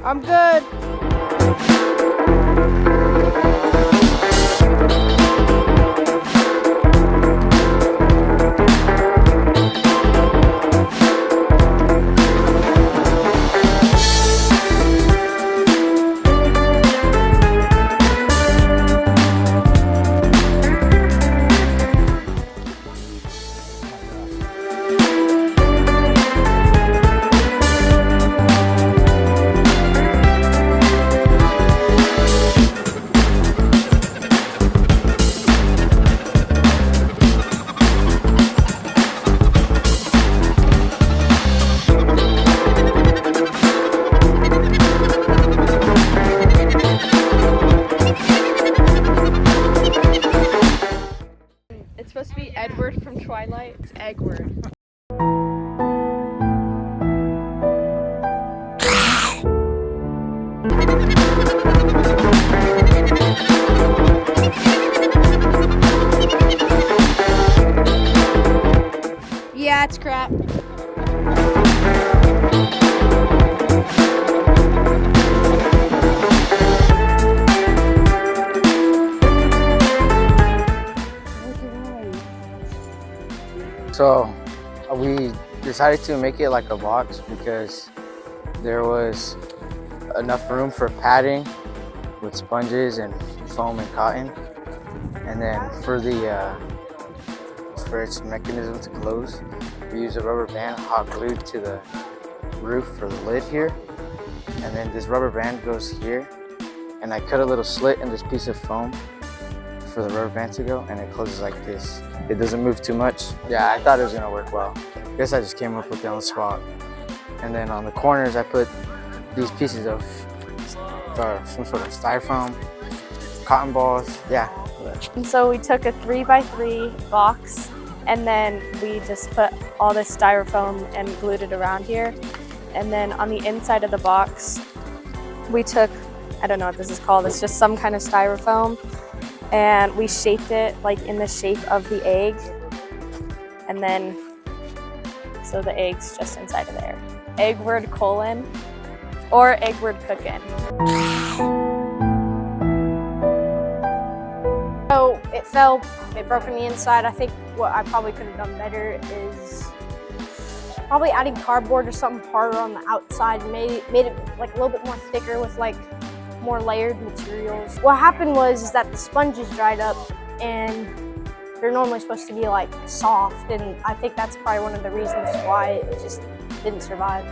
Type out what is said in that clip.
I'm good. It's supposed to be Edward from Twilight. It's Eggward. Yeah, it's crap. So we decided to make it like a box because there was enough room for padding with sponges and foam and cotton, and then for its mechanism to close, we use a rubber band hot glued to the roof for the lid here, and then this rubber band goes here, and I cut a little slit in this piece of foam for the rubber band to go, and it closes like this. It doesn't move too much. Yeah, I thought it was gonna work well. I guess I just came up with it on the spot. And then on the corners, I put these pieces of some sort of styrofoam, cotton balls, yeah. And so we took a 3x3 box, and then we just put all this styrofoam and glued it around here. And then on the inside of the box, we took, I don't know what this is called, it's just some kind of styrofoam, and we shaped it like in the shape of the egg, and then so the egg's just inside of there. Eggward colon or Eggward cookin'. So it fell, it broke on the inside. I think what I probably could have done better is probably adding cardboard or something harder on the outside, made it like a little bit more thicker with like more layered materials. What happened was that the sponges dried up, and they're normally supposed to be like soft, and I think that's probably one of the reasons why it just didn't survive.